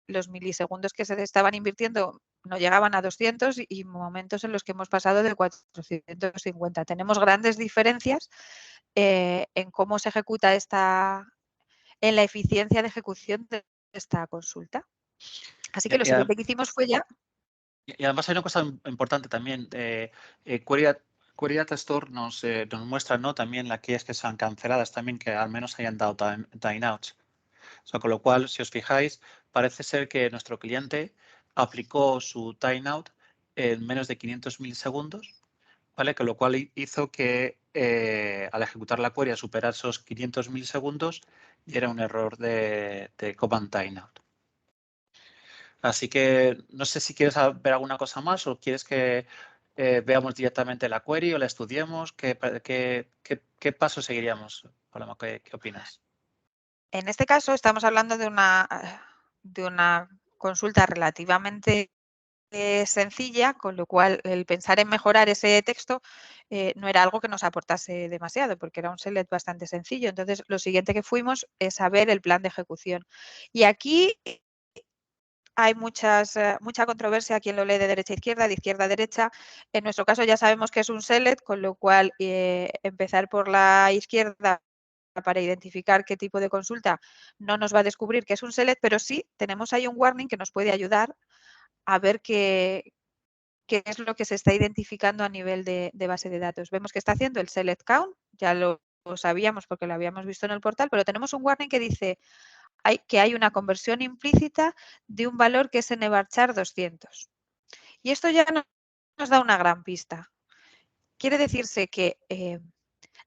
los milisegundos que se estaban invirtiendo no llegaban a 200 y momentos en los que hemos pasado de 450. Tenemos grandes diferencias en cómo se ejecuta en la eficiencia de ejecución de esta consulta. Así que lo siguiente que hicimos fue ya... Y además hay una cosa importante también. Query Data Store nos muestra, ¿no?, también aquellas que sean canceladas también, que al menos hayan dado timeouts. O sea, con lo cual, si os fijáis, parece ser que nuestro cliente aplicó su timeout en menos de 500 milisegundos, ¿vale? Con lo cual hizo que al ejecutar la query a superar esos 500 milisegundos diera un error de command timeout. Así que no sé si quieres ver alguna cosa más o quieres que veamos directamente la query o la estudiemos. ¿Qué paso seguiríamos, Paloma? ¿Qué opinas? En este caso estamos hablando de una consulta relativamente sencilla, con lo cual el pensar en mejorar ese texto no era algo que nos aportase demasiado, porque era un select bastante sencillo. Entonces, lo siguiente que fuimos es saber el plan de ejecución. Y aquí hay mucha controversia a quien lo lee de derecha a izquierda, de izquierda a derecha. En nuestro caso ya sabemos que es un select, con lo cual empezar por la izquierda para identificar qué tipo de consulta no nos va a descubrir que es un select, pero sí tenemos ahí un warning que nos puede ayudar a ver qué es lo que se está identificando a nivel de base de datos. Vemos que está haciendo el select count, ya lo sabíamos porque lo habíamos visto en el portal, pero tenemos un warning que dice que hay una conversión implícita de un valor que es nvarchar 200. Y esto ya nos da una gran pista. Quiere decirse que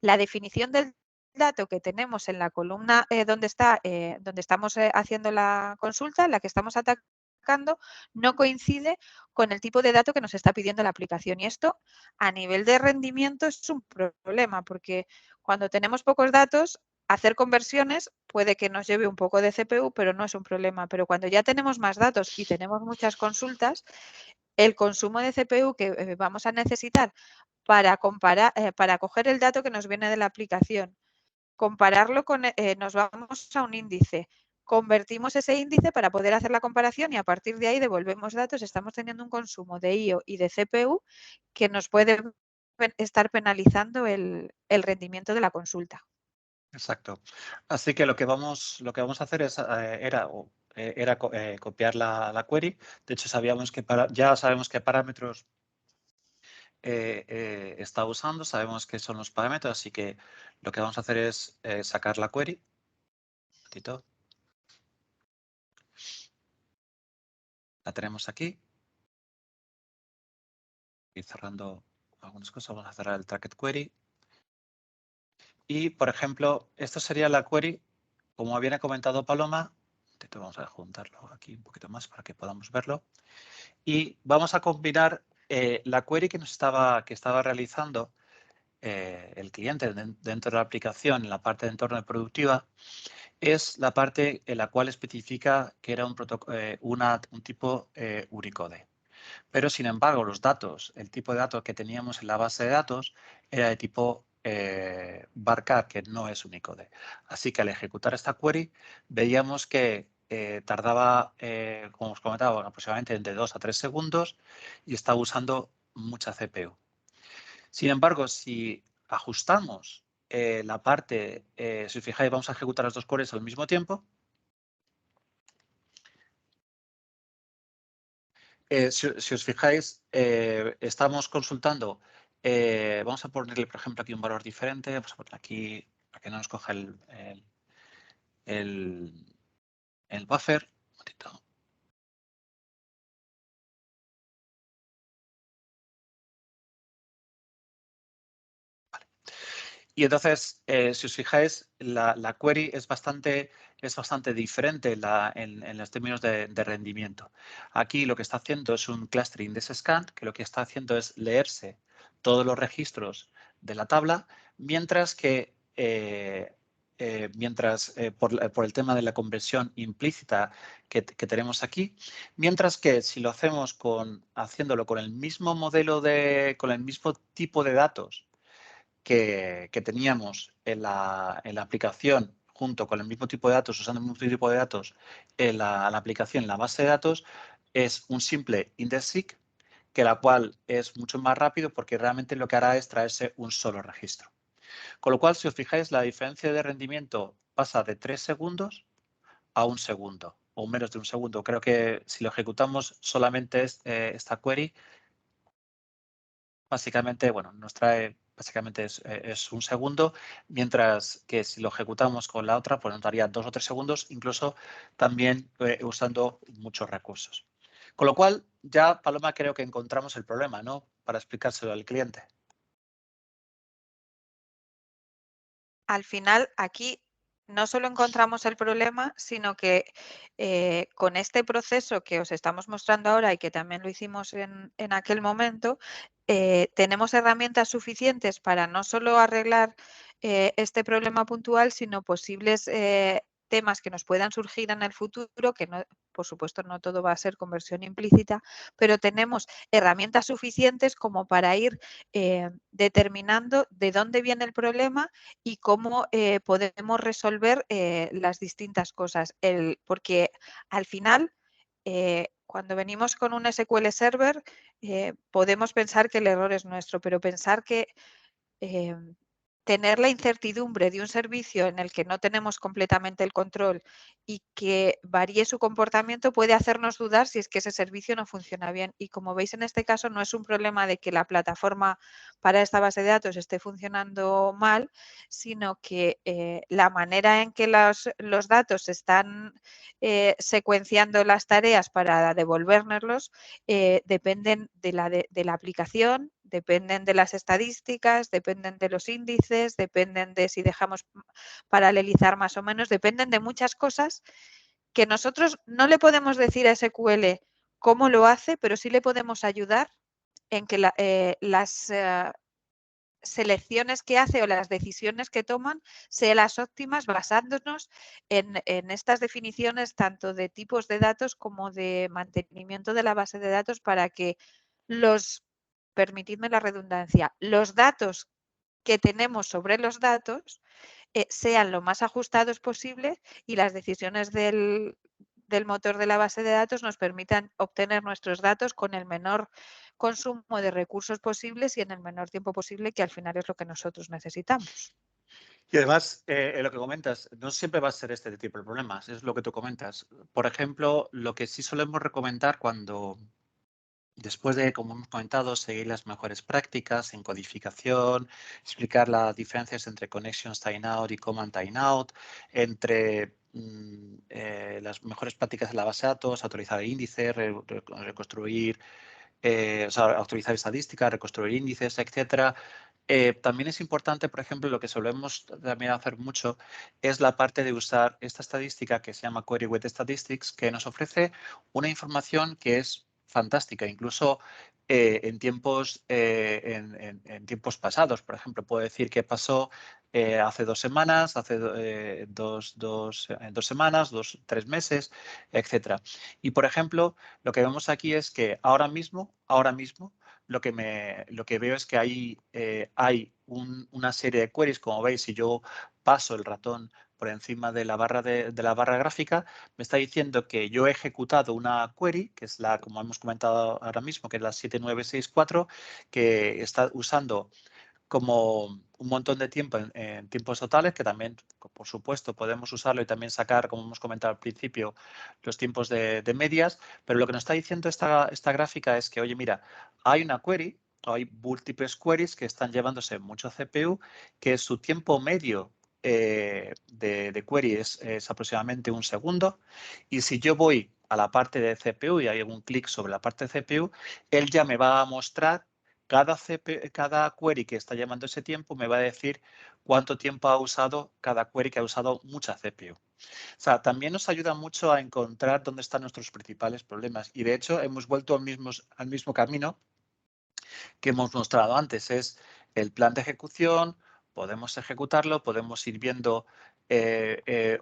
la definición del dato que tenemos en la columna donde estamos haciendo la consulta, la que estamos atacando, no coincide con el tipo de dato que nos está pidiendo la aplicación. Y esto, a nivel de rendimiento, es un problema, porque cuando tenemos pocos datos, hacer conversiones puede que nos lleve un poco de CPU, pero no es un problema. Pero cuando ya tenemos más datos y tenemos muchas consultas, el consumo de CPU que vamos a necesitar para comparar, para coger el dato que nos viene de la aplicación, compararlo con, nos vamos a un índice, convertimos ese índice para poder hacer la comparación y a partir de ahí devolvemos datos. Estamos teniendo un consumo de IO y de CPU que nos puede estar penalizando el rendimiento de la consulta. Exacto. Así que lo que vamos a hacer es, era copiar la query. De hecho, ya sabemos qué parámetros está usando, sabemos qué son los parámetros, así que lo que vamos a hacer es sacar la query. Un ratito. La tenemos aquí. Y cerrando algunas cosas, vamos a cerrar el tracked query. Y, por ejemplo, esto sería la query, como había comentado Paloma. Vamos a juntarlo aquí un poquito más para que podamos verlo. Y vamos a combinar la query que estaba realizando el cliente dentro de la aplicación, en la parte de entorno de productiva, es la parte en la cual especifica que era un tipo Unicode. Pero, sin embargo, los datos, el tipo de datos que teníamos en la base de datos era de tipo Barcar, que no es Unicode. Así que al ejecutar esta query, veíamos que tardaba, como os comentaba, aproximadamente entre 2 a 3 segundos y estaba usando mucha CPU. Sin embargo, si ajustamos la parte, si os fijáis, vamos a ejecutar las dos queries al mismo tiempo. Si os fijáis, estamos consultando, vamos a ponerle, por ejemplo, aquí un valor diferente, vamos a ponerle aquí, para que no nos coja el buffer. Un momentito. Y entonces, si os fijáis, la query es bastante diferente en los términos de rendimiento. Aquí lo que está haciendo es un cluster index scan, que lo que está haciendo es leerse todos los registros de la tabla, mientras que por el tema de la conversión implícita que tenemos aquí, mientras que si lo hacemos haciéndolo con el mismo con el mismo tipo de datos que teníamos en la aplicación junto con el mismo tipo de datos, usando el mismo tipo de datos en la aplicación, en la base de datos, es un simple index-seek, que la cual es mucho más rápido porque realmente lo que hará es traerse un solo registro. Con lo cual, si os fijáis, la diferencia de rendimiento pasa de 3 segundos a 1 segundo o menos de 1 segundo. Creo que si lo ejecutamos solamente esta query, básicamente, bueno, nos trae, básicamente es 1 segundo, mientras que si lo ejecutamos con la otra, pues nos daría 2 o 3 segundos, incluso también usando muchos recursos. Con lo cual, ya, Paloma, creo que encontramos el problema, ¿no? Para explicárselo al cliente. Al final, aquí no solo encontramos el problema, sino que con este proceso que os estamos mostrando ahora y que también lo hicimos en aquel momento, tenemos herramientas suficientes para no solo arreglar este problema puntual, sino posibles temas que nos puedan surgir en el futuro, que no, por supuesto no todo va a ser conversión implícita, pero tenemos herramientas suficientes como para ir determinando de dónde viene el problema y cómo podemos resolver las distintas cosas. Porque al final, cuando venimos con un SQL Server, podemos pensar que el error es nuestro, pero pensar que tener la incertidumbre de un servicio en el que no tenemos completamente el control y que varíe su comportamiento puede hacernos dudar si es que ese servicio no funciona bien. Y como veis en este caso no es un problema de que la plataforma para esta base de datos esté funcionando mal, sino que la manera en que los datos están secuenciando las tareas para devolvérnoslos dependen de la aplicación, dependen de las estadísticas, dependen de los índices, dependen de si dejamos paralelizar más o menos, dependen de muchas cosas que nosotros no le podemos decir a SQL cómo lo hace, pero sí le podemos ayudar en que las selecciones que hace o las decisiones que toman sean las óptimas basándonos en estas definiciones tanto de tipos de datos como de mantenimiento de la base de datos para que permitidme la redundancia, los datos que tenemos sobre los datos sean lo más ajustados posible y las decisiones del motor de la base de datos nos permitan obtener nuestros datos con el menor consumo de recursos posibles y en el menor tiempo posible, que al final es lo que nosotros necesitamos. Y además, lo que comentas, no siempre va a ser este tipo de problemas, es lo que tú comentas. Por ejemplo, lo que sí solemos recomendar cuando, después de, como hemos comentado, seguir las mejores prácticas en codificación, explicar las diferencias entre connections timeout y command timeout, entre las mejores prácticas en la base de datos, autorizar índices, reconstruir, o sea, autorizar estadísticas, reconstruir índices, etcétera. También es importante, por ejemplo, lo que solemos también hacer mucho es la parte de usar esta estadística que se llama Query with Statistics, que nos ofrece una información que es fantástica, incluso en tiempos pasados. Por ejemplo, puedo decir qué pasó hace 2 semanas, hace 2 semanas, 3 meses, etcétera. Y, por ejemplo, lo que vemos aquí es que ahora mismo, lo que veo es que hay una serie de queries, como veis, si yo paso el ratón por encima de la barra de la barra gráfica, me está diciendo que yo he ejecutado una query, que es la, como hemos comentado ahora mismo, que es la 7964, que está usando como un montón de tiempo en tiempos totales, que también, por supuesto, podemos usarlo y también sacar, como hemos comentado al principio, los tiempos de medias. Pero lo que nos está diciendo esta gráfica es que, oye, mira, hay una query, o hay múltiples queries que están llevándose mucho CPU, que su tiempo medio de query es aproximadamente 1 segundo. Y si yo voy a la parte de CPU y hay un clic sobre la parte de CPU, él ya me va a mostrar cada query que está llamando ese tiempo, me va a decir cuánto tiempo ha usado cada query que ha usado mucha CPU. O sea, también nos ayuda mucho a encontrar dónde están nuestros principales problemas. Y de hecho, hemos vuelto al mismo camino que hemos mostrado antes. Es el plan de ejecución, podemos ejecutarlo, podemos ir viendo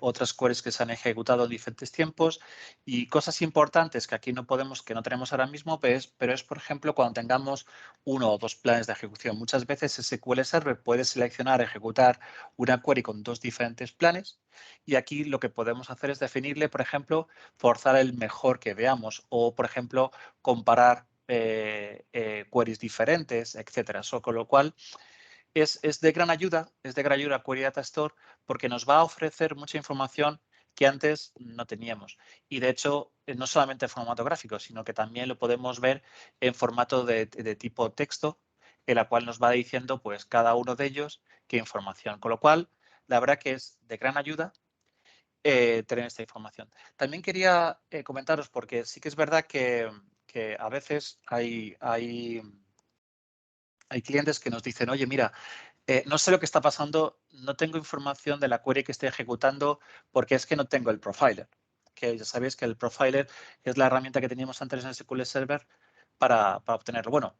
otras queries que se han ejecutado en diferentes tiempos y cosas importantes que aquí que no tenemos ahora mismo, pero es, por ejemplo, cuando tengamos 1 o 2 planes de ejecución. Muchas veces SQL Server puede seleccionar, ejecutar una query con 2 diferentes planes y aquí lo que podemos hacer es definirle, por ejemplo, forzar el mejor que veamos o, por ejemplo, comparar queries diferentes, etcétera. Con lo cual, es de gran ayuda Query Data Store porque nos va a ofrecer mucha información que antes no teníamos. Y de hecho, no solamente en formato gráfico, sino que también lo podemos ver en formato de tipo texto, en la cual nos va diciendo pues cada uno de ellos qué información. Con lo cual, la verdad que es de gran ayuda tener esta información. También quería comentaros, porque sí que es verdad que a veces hay clientes que nos dicen, oye, mira, no sé lo que está pasando, no tengo información de la query que estoy ejecutando porque es que no tengo el profiler. Que ya sabéis que el profiler es la herramienta que teníamos antes en SQL Server para obtenerlo. Bueno,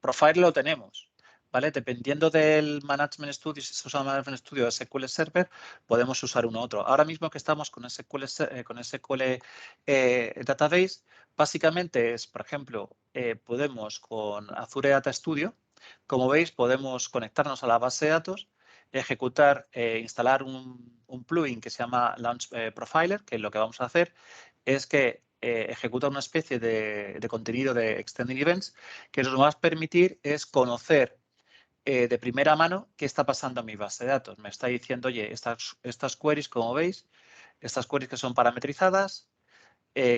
profiler lo tenemos, ¿vale? Dependiendo del Management Studio, si se usa el Management Studio o SQL Server, podemos usar uno u otro. Ahora mismo que estamos con SQL Database, básicamente es, por ejemplo, podemos con Azure Data Studio, como veis, podemos conectarnos a la base de datos, ejecutar, instalar un plugin que se llama Launch Profiler, que lo que vamos a hacer es que ejecuta una especie de contenido de Extending Events que nos va a permitir es conocer de primera mano qué está pasando en mi base de datos. Me está diciendo, oye, estas queries, como veis, estas queries que son parametrizadas,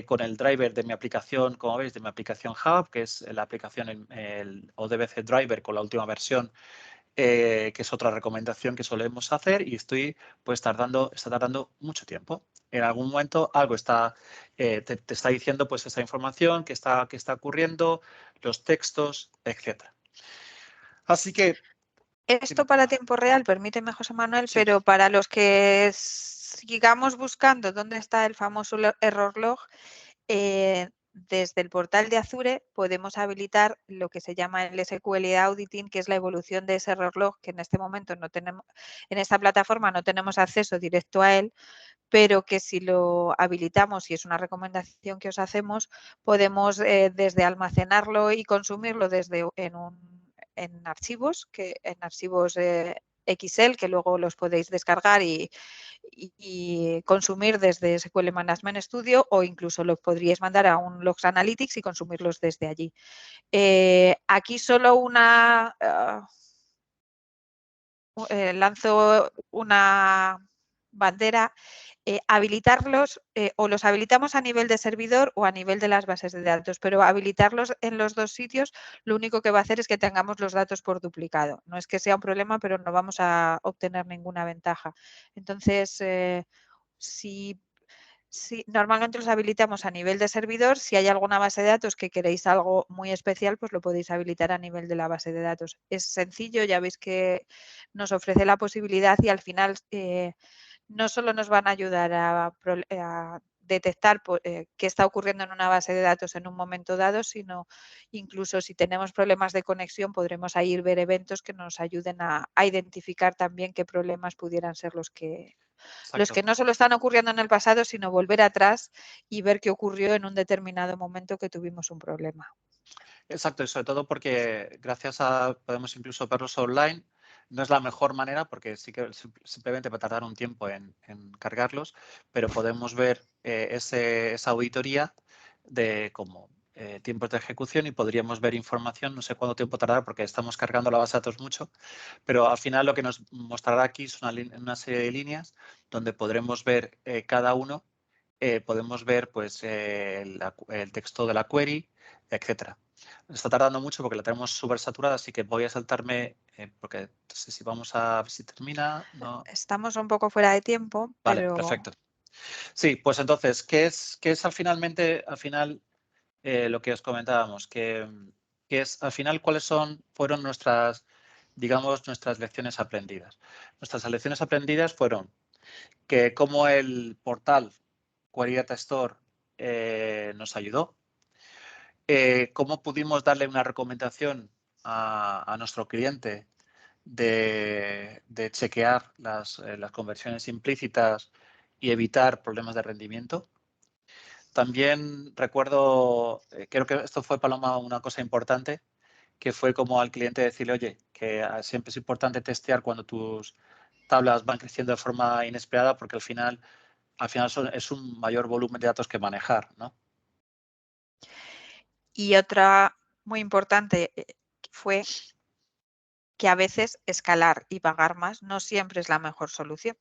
con el driver de mi aplicación, como veis, de mi aplicación Hub, que es la aplicación, el ODBC Driver con la última versión, que es otra recomendación que solemos hacer y está tardando mucho tiempo. En algún momento algo te está diciendo pues esta información que está ocurriendo, los textos, etcétera. Así que... Esto para tiempo real, permíteme, José Manuel, Sí. pero para los que sigamos buscando dónde está el famoso error log, desde el portal de Azure podemos habilitar lo que se llama el SQL Auditing, que es la evolución de ese error log, que en este momento no tenemos, en esta plataforma no tenemos acceso directo a él, pero que si lo habilitamos, y es una recomendación que os hacemos, podemos desde almacenarlo y consumirlo en archivos, Excel, que luego los podéis descargar y consumir desde SQL Management Studio, o incluso los podríais mandar a un Logs Analytics y consumirlos desde allí. Aquí solo lanzo una bandera, habilitarlos o los habilitamos a nivel de servidor o a nivel de las bases de datos, pero habilitarlos en los dos sitios lo único que va a hacer es que tengamos los datos por duplicado. No es que sea un problema, pero no vamos a obtener ninguna ventaja. Entonces, si normalmente los habilitamos a nivel de servidor. Si hay alguna base de datos que queréis algo muy especial, pues lo podéis habilitar a nivel de la base de datos. Es sencillo, ya veis que nos ofrece la posibilidad y al final no solo nos van a ayudar a detectar qué está ocurriendo en una base de datos en un momento dado, sino incluso si tenemos problemas de conexión podremos ahí ver eventos que nos ayuden a identificar también qué problemas pudieran ser los que Exacto. no solo están ocurriendo en el pasado, sino volver atrás y ver qué ocurrió en un determinado momento que tuvimos un problema. Exacto, y sobre todo porque gracias a podemos incluso verlos online. No es la mejor manera porque sí que simplemente va a tardar un tiempo en cargarlos, pero podemos ver esa auditoría de como tiempos de ejecución y podríamos ver información, no sé cuánto tiempo tardará porque estamos cargando la base de datos mucho, pero al final lo que nos mostrará aquí es una serie de líneas donde podremos ver cada uno, podemos ver pues el texto de la query, etcétera. Está tardando mucho porque la tenemos súper saturada, así que voy a saltarme porque no sé si vamos a ver si termina. No. Estamos un poco fuera de tiempo, Vale, pero perfecto. Sí, pues entonces, ¿qué es al final lo que os comentábamos? ¿Qué es al final cuáles fueron nuestras, digamos, nuestras lecciones aprendidas? Nuestras lecciones aprendidas fueron que como el portal Query Data Store nos ayudó, cómo pudimos darle una recomendación a nuestro cliente de chequear las conversiones implícitas y evitar problemas de rendimiento. También recuerdo, creo que esto fue, Paloma, una cosa importante, que fue como al cliente decirle, oye, que siempre es importante testear cuando tus tablas van creciendo de forma inesperada porque al final es un mayor volumen de datos que manejar, ¿no? Y otra muy importante fue que a veces escalar y pagar más no siempre es la mejor solución.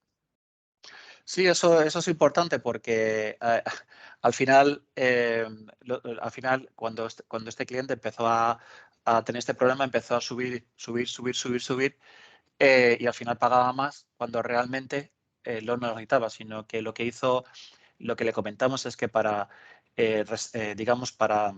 Sí, eso es importante porque al final cuando este cliente empezó a tener este problema, empezó a subir y al final pagaba más cuando realmente no lo necesitaba, sino que lo que hizo, lo que le comentamos es que digamos, para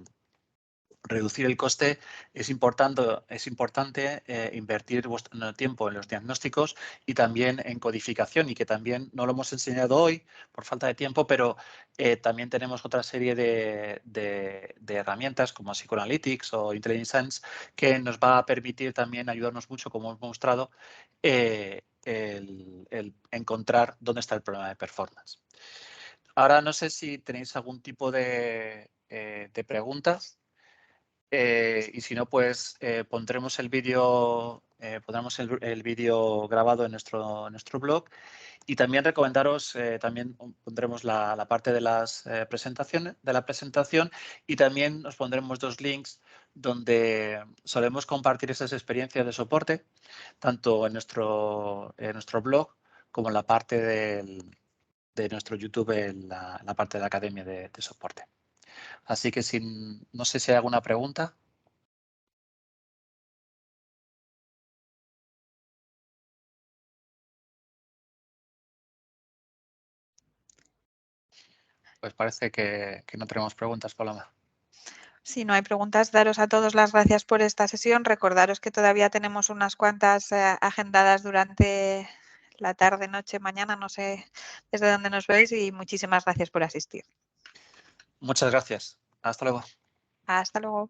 reducir el coste es importante invertir vuestro tiempo en los diagnósticos y también en codificación y que también no lo hemos enseñado hoy por falta de tiempo, pero también tenemos otra serie de herramientas como Psychoanalytics o Intelligent Sense que nos va a permitir también ayudarnos mucho, como hemos mostrado, el encontrar dónde está el problema de performance. Ahora no sé si tenéis algún tipo de preguntas. Y si no, pues pondremos el vídeo grabado en nuestro blog y también recomendaros, también pondremos la parte de las presentaciones, de la presentación y también os pondremos dos links donde solemos compartir esas experiencias de soporte, tanto en nuestro blog como en la parte de nuestro YouTube, en la parte de la academia de soporte. Así que no sé si hay alguna pregunta. Pues parece que no tenemos preguntas, Paloma. Si no hay preguntas, daros a todos las gracias por esta sesión. Recordaros que todavía tenemos unas cuantas agendadas durante la tarde, noche, mañana, no sé desde dónde nos veis y muchísimas gracias por asistir. Muchas gracias. Hasta luego. Hasta luego.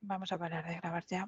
Vamos a parar de grabar ya.